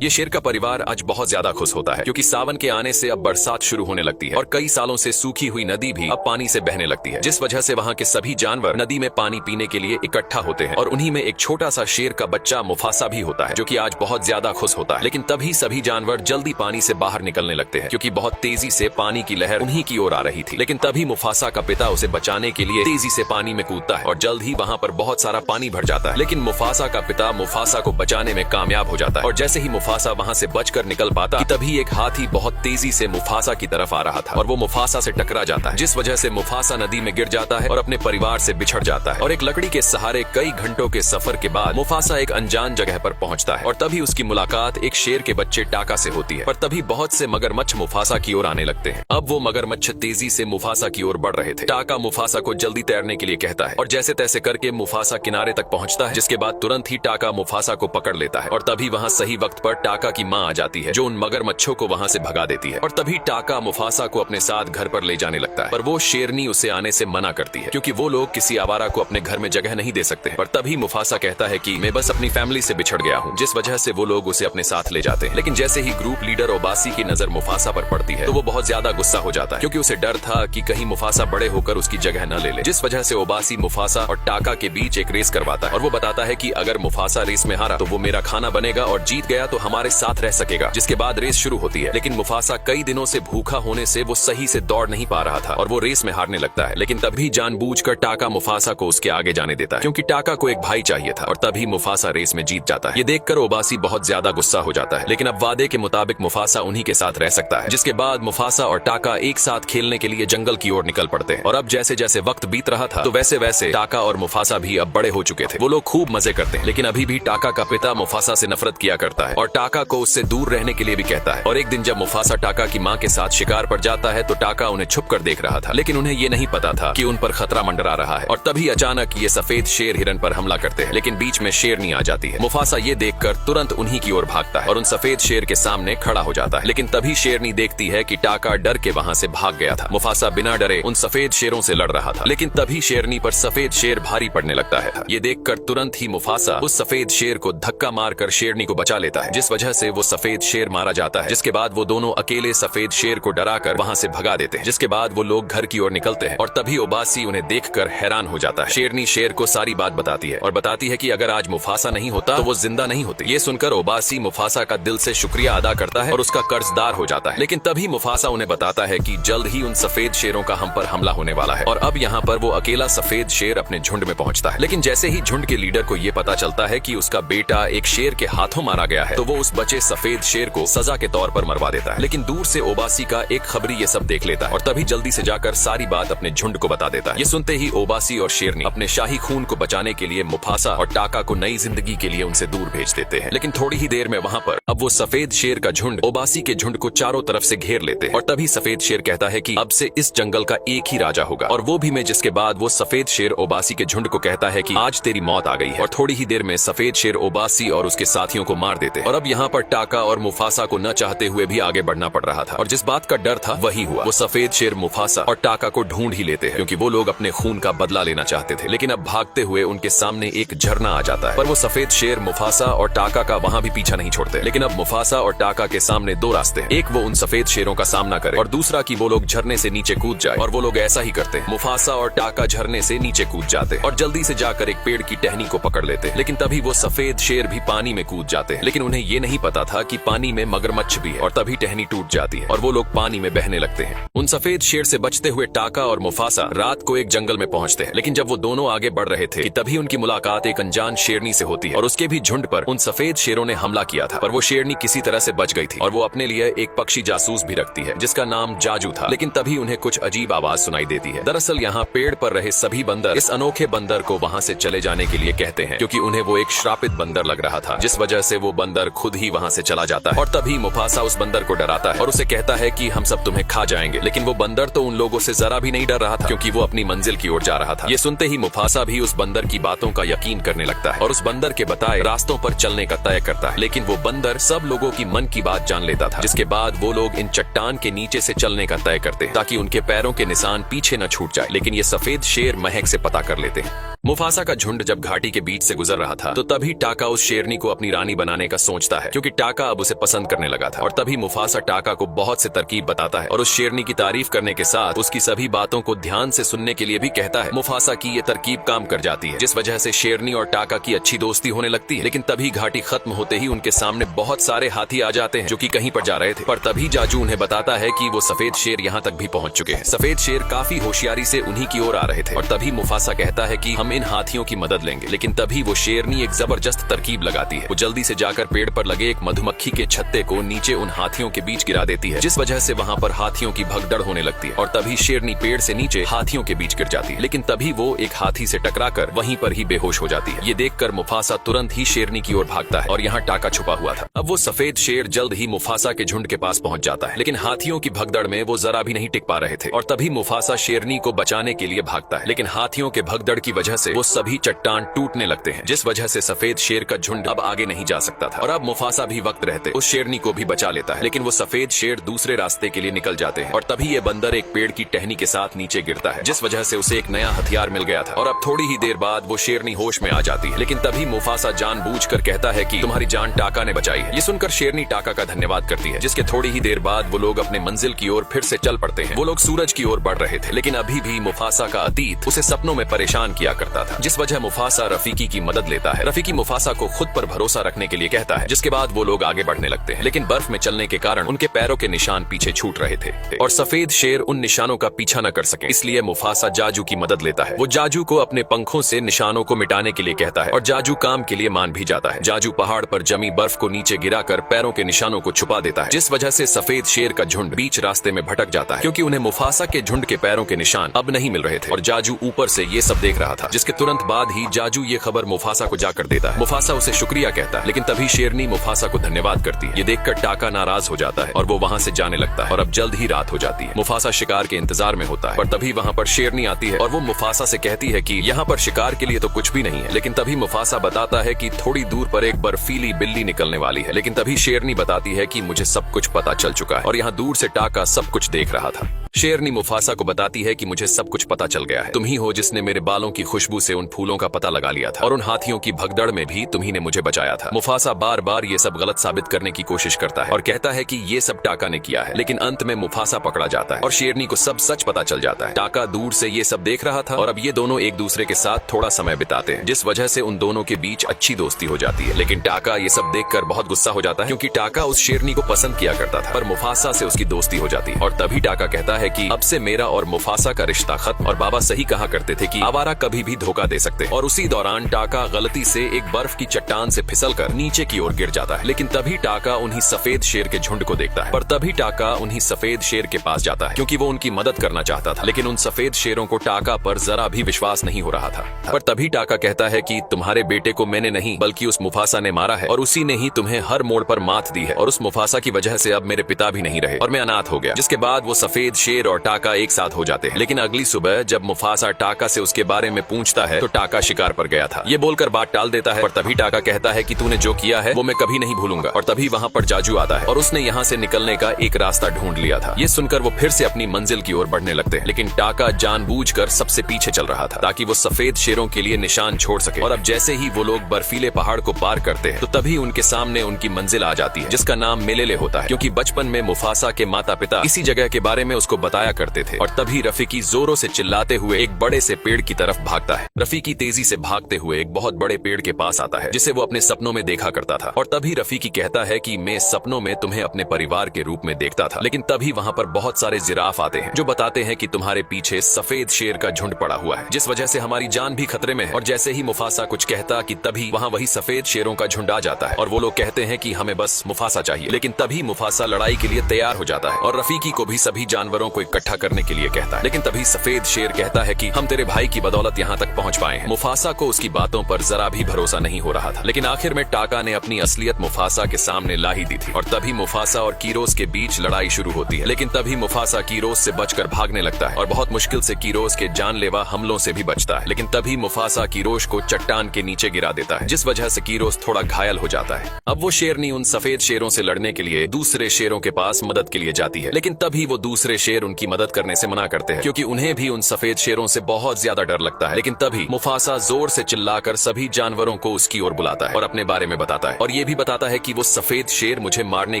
ये शेर का परिवार आज बहुत ज्यादा खुश होता है क्योंकि सावन के आने से अब बरसात शुरू होने लगती है और कई सालों से सूखी हुई नदी भी अब पानी से बहने लगती है, जिस वजह से वहाँ के सभी जानवर नदी में पानी पीने के लिए इकट्ठा होते हैं और उन्हीं में एक छोटा सा शेर का बच्चा मुफासा भी होता है जो कि आज बहुत ज्यादा खुश होता है। लेकिन तभी सभी जानवर जल्दी पानी से बाहर निकलने लगते हैं क्योंकि बहुत तेजी से पानी की लहर उन्हीं की ओर आ रही थी। लेकिन तभी मुफासा का पिता उसे बचाने के लिए तेजी से पानी में कूदता है और जल्द ही वहाँ पर बहुत सारा पानी भर जाता है। लेकिन मुफासा का पिता मुफासा को बचाने में कामयाब हो जाता है और जैसे ही मुफासा वहाँ से बचकर निकल पाता कि तभी एक हाथी बहुत तेजी से मुफासा की तरफ आ रहा था और वो मुफासा से टकरा जाता है, जिस वजह से मुफासा नदी में गिर जाता है और अपने परिवार से बिछड़ जाता है। और एक लकड़ी के सहारे कई घंटों के सफर के बाद मुफासा एक अनजान जगह पर पहुंचता है और तभी उसकी मुलाकात एक शेर के बच्चे टाका से होती है। पर तभी बहुत से मगरमच्छ मुफासा की ओर आने लगते हैं। अब वो मगरमच्छ तेजी से मुफासा की ओर बढ़ रहे थे। टाका मुफासा को जल्दी तैरने के लिए कहता है और जैसे तैसे करके मुफासा किनारे तक पहुंचता है, जिसके बाद तुरंत ही टाका मुफासा को पकड़ लेता है और तभी वहाँ सही वक्त पर टाका की माँ आ जाती है जो उन मगरमच्छों को वहाँ से भगा देती है। और तभी टाका मुफासा को अपने साथ घर पर ले जाने लगता है, पर वो शेरनी उसे आने से मना करती है क्योंकि वो लोग किसी आवारा को अपने घर में जगह नहीं दे सकते। पर तभी मुफासा कहता है कि मैं बस अपनी फैमिली से बिछड़ गया हूँ, जिस वजह से वो लोग उसे अपने साथ ले जाते हैं। लेकिन जैसे ही ग्रुप लीडर ओबासी की नजर मुफासा पर पड़ती है तो वो बहुत ज्यादा गुस्सा हो जाता है क्योंकि उसे डर था कि कहीं मुफासा बड़े होकर उसकी जगह न ले ले, जिस वजह से ओबासी मुफासा और टाका के बीच एक रेस करवाता है और वो बताता है कि अगर मुफासा रेस में हारा तो वो मेरा खाना बनेगा और जीत गया तो हमारे साथ रह सकेगा। जिसके बाद रेस शुरू होती है, लेकिन मुफासा कई दिनों से भूखा होने से वो सही से दौड़ नहीं पा रहा था और वो रेस में हारने लगता है। लेकिन तभी जानबूझकर टाका मुफासा को उसके आगे जाने देता है क्योंकि टाका को एक भाई चाहिए था और तभी मुफासा रेस में जीत जाता है। ये देखकर ओबासी बहुत ज्यादा गुस्सा हो जाता है, लेकिन अब वादे के मुताबिक मुफासा उन्हीं के साथ रह सकता है। जिसके बाद मुफासा और टाका एक साथ खेलने के लिए जंगल की ओर निकल पड़ते हैं और अब जैसे जैसे वक्त बीत रहा था तो वैसे वैसे टाका और मुफासा भी अब बड़े हो चुके थे। वो लोग खूब मजे करते हैं, लेकिन अभी भी टाका का पिता मुफासा से नफरत किया करता है और टाका को उससे दूर रहने के लिए भी कहता है। और एक दिन जब मुफासा टाका की माँ के साथ शिकार पर जाता है तो टाका उन्हें छुप कर देख रहा था, लेकिन उन्हें ये नहीं पता था कि उन पर खतरा मंडरा रहा है। और तभी अचानक ये सफेद शेर हिरन पर हमला करते हैं, लेकिन बीच में शेरनी आ जाती है। मुफासा ये देखकर तुरंत उन्हीं की ओर भागता है और उन सफेद शेर के सामने खड़ा हो जाता है, लेकिन तभी शेरनी देखती है कि टाका डर के वहाँ से भाग गया था। मुफासा बिना डरे उन सफेद शेरों से लड़ रहा था, लेकिन तभी शेरनी पर सफेद शेर भारी पड़ने लगता है। ये देखकर तुरंत ही मुफासा उस सफेद शेर को धक्का मारकर शेरनी को बचा लेता है, जिस वजह से वो सफेद शेर मारा जाता है। जिसके बाद वो दोनों अकेले सफेद शेर को डराकर वहाँ से भगा देते हैं। जिसके बाद वो लोग घर की ओर निकलते हैं और तभी ओबासी उन्हें देखकर हैरान हो जाता है। शेरनी शेर को सारी बात बताती है और बताती है कि अगर आज मुफासा नहीं होता तो वो जिंदा नहीं होती। ये सुनकर ओबासी मुफासा का दिल से शुक्रिया अदा करता है और उसका कर्जदार हो जाता है। लेकिन तभी मुफासा उन्हें बताता है कि जल्द ही उन सफेद शेरों का हम पर हमला होने वाला है और अब यहाँ पर वो अकेला सफेद शेर अपने झुंड में पहुंचता है। लेकिन जैसे ही झुंड के लीडर को ये पता चलता है कि उसका बेटा एक शेर के हाथों मारा गया है तो वो उस बचे सफेद शेर को सजा के तौर पर मरवा देता है। लेकिन दूर से ओबासी का एक खबरी ये सब देख लेता है और तभी जल्दी से जाकर सारी बात अपने झुंड को बता देता है। ये सुनते ही ओबासी और शेरनी अपने शाही खून को बचाने के लिए मुफासा और टाका को नई जिंदगी के लिए उनसे दूर भेज देते हैं। लेकिन थोड़ी ही देर में वहाँ पर अब वो सफेद शेर का झुंड ओबासी के झुंड को चारों तरफ से घेर लेते हैं और तभी सफेद शेर कहता है कि अब से इस जंगल का एक ही राजा होगा और वो भी मैं। जिसके बाद वो सफेद शेर ओबासी के झुंड को कहता है कि आज तेरी मौत आ गई है और थोड़ी ही देर में सफेद शेर ओबासी और उसके साथियों को मार देते हैं। और अब यहाँ पर टाका और मुफासा को न चाहते हुए भी आगे बढ़ना पड़ रहा था और जिस बात का डर था वही हुआ। वो सफेद शेर मुफासा और टाका को ढूंढ ही लेते हैं क्योंकि वो लोग अपने खून का बदला लेना चाहते थे। लेकिन अब भागते हुए उनके सामने एक झरना आ जाता है, पर वो सफेद शेर मुफासा और टाका का वहाँ भी पीछा नहीं छोड़ते। लेकिन अब मुफासा और टाका के सामने दो रास्ते हैं, एक वो उन सफेद शेरों का सामना करे और दूसरा कि वो लोग झरने से नीचे कूद जाए। और वो लोग ऐसा ही करते हैं। मुफासा और टाका झरने से नीचे कूद जाते और जल्दी से जाकर एक पेड़ की टहनी को पकड़ लेते। लेकिन तभी वो सफेद शेर भी पानी में कूद जाते हैं, लेकिन उन्हें ये नहीं पता था कि पानी में मगरमच्छ भी है और तभी टहनी टूट जाती है और वो लोग पानी में बहने लगते हैं। उन सफेद शेर से बचते हुए टाका और मुफासा रात को एक जंगल में पहुंचते हैं, लेकिन जब वो दोनों आगे बढ़ रहे थे कि तभी उनकी मुलाकात एक अनजान शेरनी से होती है और उसके भी झुंड पर उन सफेद शेरों ने हमला किया था। पर वो शेरनी किसी तरह से बच गई थी और वो अपने लिए एक पक्षी जासूस भी रखती है जिसका नाम जाजू था। लेकिन तभी उन्हें कुछ अजीब आवाज सुनाई देती है। दरअसल यहाँ पेड़ पर रहे सभी बंदर इस अनोखे बंदर को वहाँ से चले जाने के लिए कहते हैं क्योंकि उन्हें वो एक श्रापित बंदर लग रहा था, जिस वजह से वो बंदर खुद ही वहाँ से चला जाता है। और तभी मुफासा उस बंदर को डराता है और उसे कहता है कि हम सब तुम्हें खा जाएंगे। लेकिन वो बंदर तो उन लोगों से जरा भी नहीं डर रहा था क्योंकि वो अपनी मंजिल की ओर जा रहा था। ये सुनते ही मुफासा भी उस बंदर की बातों का यकीन करने लगता है और उस बंदर के बताए रास्तों पर चलने का तय करता है। लेकिन वो बंदर सब लोगों की मन की बात जान लेता था, जिसके बाद वो लोग इन चट्टान के नीचे से चलने का तय करते ताकि उनके पैरों के निशान पीछे न छूट जाए। लेकिन ये सफेद शेर महक से पता कर लेते हैं। मुफासा का झुंड जब घाटी के बीच से गुजर रहा था तो तभी टाका उस शेरनी को अपनी रानी बनाने का सोचता हंसता है क्योंकि टाका अब उसे पसंद करने लगा था। और तभी मुफासा टाका को बहुत से तरकीब बताता है और उस शेरनी की तारीफ करने के साथ उसकी सभी बातों को ध्यान से सुनने के लिए भी कहता है। मुफासा की ये तरकीब काम कर जाती है, जिस वजह से शेरनी और टाका की अच्छी दोस्ती होने लगती है। लेकिन तभी घाटी खत्म होते ही उनके सामने बहुत सारे हाथी आ जाते हैं जो कि कहीं पर जा रहे थे। पर तभी जाजू उन्हें बताता है कि वो सफेद शेर यहाँ तक भी पहुंच चुके हैं। सफेद शेर काफी होशियारी से उन्हीं की ओर आ रहे थे और तभी मुफासा कहता है कि हम इन हाथियों की मदद लेंगे। लेकिन तभी वो शेरनी एक जबरदस्त तरकीब लगाती है। वो जल्दी से जाकर पेड़ पर लगे एक मधुमक्खी के छत्ते को नीचे उन हाथियों के बीच गिरा देती है, जिस वजह से वहाँ पर हाथियों की भगदड़ होने लगती है। और तभी शेरनी पेड़ से नीचे हाथियों के बीच गिर जाती है। लेकिन तभी वो एक हाथी से टकराकर वहीं पर ही बेहोश हो जाती है। ये देखकर मुफासा तुरंत ही शेरनी की ओर भागता है और यहाँ टाका छुपा हुआ था। अब वो सफेद शेर जल्द ही मुफासा के झुंड के पास पहुंच जाता है, लेकिन हाथियों की भगदड़ में वो जरा भी नहीं टिक पा रहे थे। और तभी मुफासा शेरनी को बचाने के लिए भागता है, लेकिन हाथियों के भगदड़ की वजह से वो सभी चट्टान टूटने लगते हैं, जिस वजह से सफेद शेर का झुंड अब आगे नहीं जा सकता था। और अब मुफासा भी वक्त रहते उस शेरनी को भी बचा लेता है, लेकिन वो सफेद शेर दूसरे रास्ते के लिए निकल जाते हैं। और तभी ये बंदर एक पेड़ की टहनी के साथ नीचे गिरता है, जिस वजह से उसे एक नया हथियार मिल गया था। और अब थोड़ी ही देर बाद वो शेरनी होश में आ जाती है। लेकिन तभी मुफासा जानबूझकर कहता है कि तुम्हारी जान टाका ने बचाई है। ये सुनकर शेरनी टाका का धन्यवाद करती है, जिसके थोड़ी ही देर बाद वो लोग अपने मंजिल की ओर फिर से चल पड़ते हैं। वो लोग सूरज की ओर बढ़ रहे थे, लेकिन अभी भी मुफासा का अतीत उसे सपनों में परेशान किया करता था, जिस वजह मुफासा रफीकी की मदद लेता है। रफीकी मुफासा को खुद पर भरोसा रखने के लिए कहता है, जिसके बाद वो लोग आगे बढ़ने लगते हैं। लेकिन बर्फ में चलने के कारण उनके पैरों के निशान पीछे छूट रहे थे और सफेद शेर उन निशानों का पीछा न कर सके, इसलिए मुफासा जाजू की मदद लेता है। वो जाजू को अपने पंखों से निशानों को मिटाने के लिए कहता है और जाजू काम के लिए मान भी जाता है। जाजू पहाड़ पर जमी बर्फ को नीचे गिराकर पैरों के निशानों को छुपा देता है, जिस वजह से सफेद शेर का झुंड बीच रास्ते में भटक जाता है, क्योंकि उन्हें मुफासा के झुंड के पैरों के निशान अब नहीं मिल रहे थे। और जाजू ऊपर से ये सब देख रहा था, जिसके तुरंत बाद ही जाजू ये खबर मुफासा को जाकर देता है। मुफासा उसे शुक्रिया कहता है, लेकिन तभी शेरनी मुफासा को धन्यवाद करती है। ये देखकर टाका नाराज हो जाता है और वो वहाँ से जाने लगता है। और अब जल्द ही रात हो जाती है। मुफासा शिकार के इंतजार में होता है, पर तभी वहाँ पर शेरनी आती है और वो मुफासा से कहती है कि यहाँ पर शिकार के लिए तो कुछ भी नहीं है। लेकिन तभी मुफासा बताता है कि थोड़ी दूर पर एक बर्फीली बिल्ली निकलने वाली है। लेकिन तभी शेरनी बताती है कि मुझे सब कुछ पता चल चुका है और यहाँ दूर से टाका सब कुछ देख रहा था। शेरनी मुफासा को बताती है कि मुझे सब कुछ पता चल गया है। तुम ही हो जिसने मेरे बालों की खुशबू से उन फूलों का पता लगा लिया था और उन हाथियों की भगदड़ में भी तुम्ही ने मुझे बचाया था। मुफासा बार बार ये सब गलत साबित करने की कोशिश करता है और कहता है कि ये सब टाका ने किया है, लेकिन अंत में मुफासा पकड़ा जाता है और शेरनी को सब सच पता चल जाता है। टाका दूर से ये सब देख रहा था और अब ये दोनों एक दूसरे के साथ थोड़ा समय बिताते हैं, जिस वजह से उन दोनों के बीच अच्छी दोस्ती हो जाती है। लेकिन टाका ये सब देखकर बहुत गुस्सा हो जाता है, क्योंकि टाका उस शेरनी को पसंद किया करता था, पर मुफासा से उसकी दोस्ती हो जाती है। और तभी टाका कहता है कि अब से मेरा और मुफासा का रिश्ता खत्म। और बाबा सही कहा करते थे कि आवारा कभी भी धोखा दे सकते हैं। और उसी दौरान टाका गलती से एक बर्फ की चट्टान से फिसलकर नीचे की ओर गिर जाता है। लेकिन तभी टाका उन्हीं सफेद शेर के झुंड को देखता है। पर तभी टाका उन्हीं सफेद शेर के पास जाता है, क्योंकि वो उनकी मदद करना चाहता था। लेकिन उन सफेद शेरों को टाका पर जरा भी विश्वास नहीं हो रहा था। पर तभी टाका कहता है कि तुम्हारे बेटे को मैंने नहीं बल्कि उस मुफासा ने मारा है, और उसी ने ही तुम्हें हर मोड़ पर मात दी है। और उस मुफासा की वजह से अब मेरे पिता भी नहीं रहे और मैं अनाथ हो गया। जिसके बाद वो सफेद शेर और टाका एक साथ हो जाते हैं। लेकिन अगली सुबह जब मुफासा टाका से उसके बारे में पूछता है तो टाका शिकार पर गया था, ये बोलकर बात टाल देता है। पर तभी टाका कहता है कि तूने जो किया है वो मैं कभी नहीं भूलूंगा। और तभी वहाँ पर जाजू आता है और उसने यहाँ से निकलने का एक रास्ता ढूंढ लिया था। ये सुनकर वो फिर से अपनी मंजिल की ओर बढ़ने लगते हैं। लेकिन टाका जानबूझकर सबसे पीछे चल रहा था ताकि वो सफेद शेरों के लिए निशान छोड़ सके। और अब जैसे ही वो लोग बर्फीले पहाड़ को पार करते हैं तो तभी उनके सामने उनकी मंजिल आ जाती है, जिसका नाम मेलेले होता है, क्योंकि बचपन में मुफासा के माता पिता इसी जगह के बारे में उसको बताया करते थे। और तभी रफीकी जोरों से चिल्लाते हुए एक बड़े से पेड़ की तरफ भागता है। रफीकी तेजी से भागते हुए एक बहुत बड़े पेड़ के पास आता है, जिसे वो अपने सपनों में देखा करता था। और तभी रफीकी कहता है कि मैं सपनों में तुम्हें अपने परिवार के रूप में देखता था। लेकिन तभी वहाँ पर बहुत सारे जिराफ आते हैं जो बताते हैं कि तुम्हारे पीछे सफेद शेर का झुंड पड़ा हुआ है, जिस वजह से हमारी जान भी खतरे में है। और जैसे ही मुफासा कुछ कहता कि तभी वहाँ वही सफेद शेरों का झुंड आ जाता है और वो लोग कहते हैं कि हमें बस मुफासा चाहिए। लेकिन तभी मुफासा लड़ाई के लिए तैयार हो जाता है और रफीकी को भी सभी जानवरों को इकट्ठा करने के लिए कहता है। लेकिन तभी सफेद शेर कहता है कि हम तेरे भाई की बदौलत यहाँ तक पहुँच पाए हैं। मुफासा को उसकी बातों पर जरा भी भरोसा नहीं हो रहा था। लेकिन आखिर में टाका ने अपनी असलियत मुफासा के सामने ला ही दी थी और तभी मुफासा और कीरोस के बीच लड़ाई शुरू होती है। लेकिन तभी मुफासा कीरोस से बचकर भागने लगता है और बहुत मुश्किल से कीरोस के जानलेवा हमलों से भी बचता है। लेकिन तभी मुफासा कीरोस को चट्टान के नीचे गिरा देता है, जिस वजह से कीरोस थोड़ा घायल हो जाता है। अब वो शेरनी उन सफेद शेरों से लड़ने के लिए दूसरे शेरों के पास मदद के लिए जाती है। लेकिन तभी वो दूसरे शेर शेर उनकी मदद करने से मना करते हैं क्योंकि उन्हें भी उन सफेद शेरों से बहुत ज्यादा डर लगता है। लेकिन तभी मुफासा जोर से चिल्लाकर सभी जानवरों को उसकी ओर बुलाता है और अपने बारे में बताता है और ये भी बताता है कि वो सफेद शेर मुझे मारने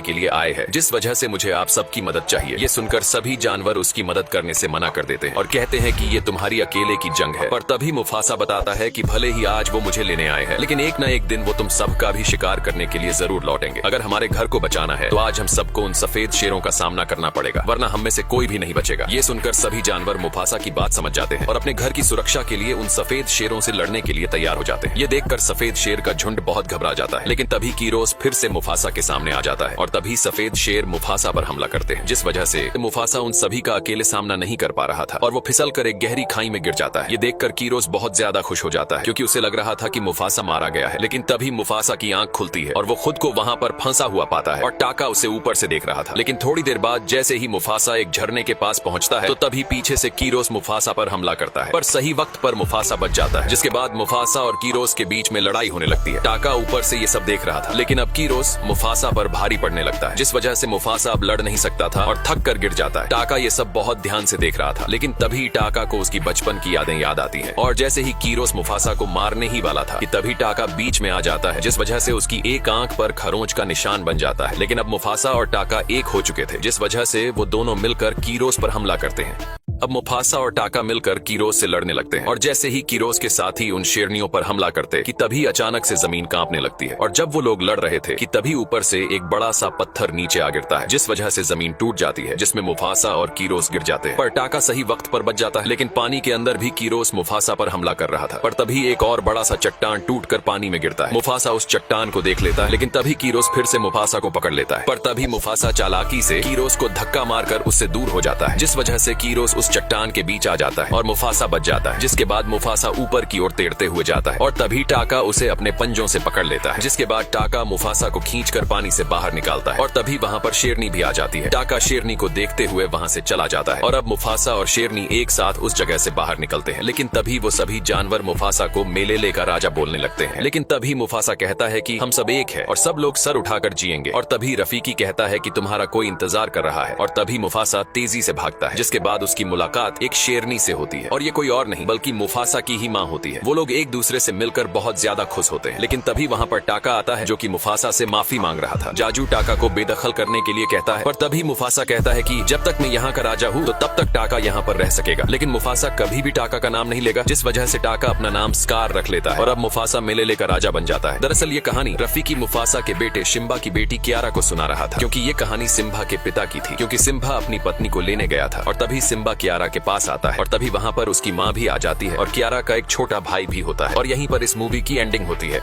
के लिए आए हैं, जिस वजह से मुझे आप सबकी मदद चाहिए। ये सुनकर सभी जानवर उसकी मदद करने से मना कर देते हैं और कहते हैं कि ये तुम्हारी अकेले की जंग है। पर तभी मुफासा बताता है कि भले ही आज वो मुझे लेने आए हैं, लेकिन एक न एक दिन वो तुम सबका भी शिकार करने के लिए जरूर लौटेंगे। अगर हमारे घर को बचाना है तो आज हम सबको उन सफेद शेरों का सामना करना पड़ेगा, वरना हम में से कोई भी नहीं बचेगा। ये सुनकर सभी जानवर मुफासा की बात समझ जाते हैं और अपने घर की सुरक्षा के लिए उन सफेद शेरों से लड़ने के लिए तैयार हो जाते हैं। ये देखकर सफेद शेर का झुंड बहुत घबरा जाता है, लेकिन तभी कीरोस फिर से मुफासा के सामने आ जाता है और तभी सफेद शेर मुफासा पर हमला करते हैं, जिस वजह से मुफासा उन सभी का अकेले सामना नहीं कर पा रहा था और वो फिसल कर एक गहरी खाई में गिर जाता है। ये देखकर कीरोस बहुत ज्यादा खुश हो जाता है क्योंकि उसे लग रहा था कि मुफासा मारा गया है। लेकिन तभी मुफासा की आंख खुलती है और वो खुद को वहां पर फंसा हुआ पाता है और टाका उसे ऊपर से देख रहा था। लेकिन थोड़ी देर बाद जैसे ही मुफासा एक झरने के पास पहुंचता है तो तभी पीछे से कीरोस मुफासा पर हमला करता है, पर सही वक्त पर मुफासा बच जाता है, जिसके बाद मुफासा और कीरोस के बीच में लड़ाई होने लगती है। टाका ऊपर से ये सब देख रहा था, लेकिन अब कीरोस मुफासा पर भारी पड़ने लगता है, जिस वजह से मुफासा अब लड़ नहीं सकता था और थक कर गिर जाता है। टाका ये सब बहुत ध्यान से देख रहा था, लेकिन तभी टाका को उसकी बचपन की यादें याद आती हैं और जैसे ही कीरोस मुफासा को मारने ही वाला था कि तभी टाका बीच में आ जाता है, जिस वजह से उसकी एक आंख पर खरोंच का निशान बन जाता है। लेकिन अब मुफासा और टाका एक हो चुके थे, जिस वजह से वो दोनों मिलकर कीरोस पर हमला करते हैं। अब मुफासा और टाका मिलकर कीरोस से लड़ने लगते हैं और जैसे ही कीरोस के साथी उन शेरनियों पर हमला करते कि तभी अचानक से जमीन कांपने लगती है और जब वो लोग लड़ रहे थे कि तभी ऊपर से एक बड़ा सा पत्थर नीचे आ गिरता है, जिस वजह से जमीन टूट जाती है, जिसमें मुफासा और कीरोस गिर जाते हैं। पर टाका सही वक्त पर बच जाता है, लेकिन पानी के अंदर भी कीरोस मुफासा पर हमला कर रहा था। पर तभी एक और बड़ा सा चट्टान टूटकर पानी में गिरता है। मुफासा उस चट्टान को देख लेता है, लेकिन तभी कीरोस फिर से मुफासा को पकड़ लेता है। पर तभी मुफासा चालाकी से कीरोस को धक्का मारकर उससे दूर हो जाता है, जिस वजह से कीरोस उस चट्टान के बीच आ जाता है और मुफासा बच जाता है, जिसके बाद मुफासा ऊपर की ओर तैरते हुए जाता है और तभी टाका उसे अपने पंजों से पकड़ लेता है, जिसके बाद टाका मुफासा को खींचकर पानी से बाहर निकालता है और तभी वहां पर शेरनी भी आ जाती है। टाका शेरनी को देखते हुए वहां से चला जाता है और अब मुफासा और शेरनी एक साथ उस जगह से बाहर निकलते हैं। लेकिन तभी वो सभी जानवर मुफासा को मेलेले का राजा बोलने लगते हैं। लेकिन तभी मुफासा कहता है कि हम सब एक है और सब लोग सर उठाकर जिएंगे। और तभी रफीकी कहता है कि तुम्हारा कोई इंतजार कर रहा है और तभी मुफासा तेजी से भागता है, जिसके बाद उसकी मुलाकात एक शेरनी से होती है और ये कोई और नहीं बल्कि मुफासा की ही माँ होती है। वो लोग एक दूसरे से मिलकर बहुत ज्यादा खुश होते हैं। लेकिन तभी वहाँ पर टाका आता है जो कि मुफासा से माफी मांग रहा था। जाजू टाका को बेदखल करने के लिए कहता है, पर तभी मुफासा कहता है कि जब तक मैं यहाँ का राजा हूँ तो तब तक टाका यहाँ पर रह सकेगा। लेकिन मुफासा कभी भी टाका का नाम नहीं लेगा, जिस वजह से टाका अपना नाम स्कार रख लेता है और अब मुफासा मेलेले का राजा बन जाता है। दरअसल ये कहानी रफीकी मुफासा के बेटे सिम्बा की बेटी कियारा को सुना रहा था, क्योंकि ये कहानी सिम्बा के पिता की थी, क्योंकि सिम्बा अपनी पत्नी को लेने गया था और तभी सिम्बा कियारा के पास आता है और तभी वहाँ पर उसकी माँ भी आ जाती है और कियारा का एक छोटा भाई भी होता है और यहीं पर इस मूवी की एंडिंग होती है।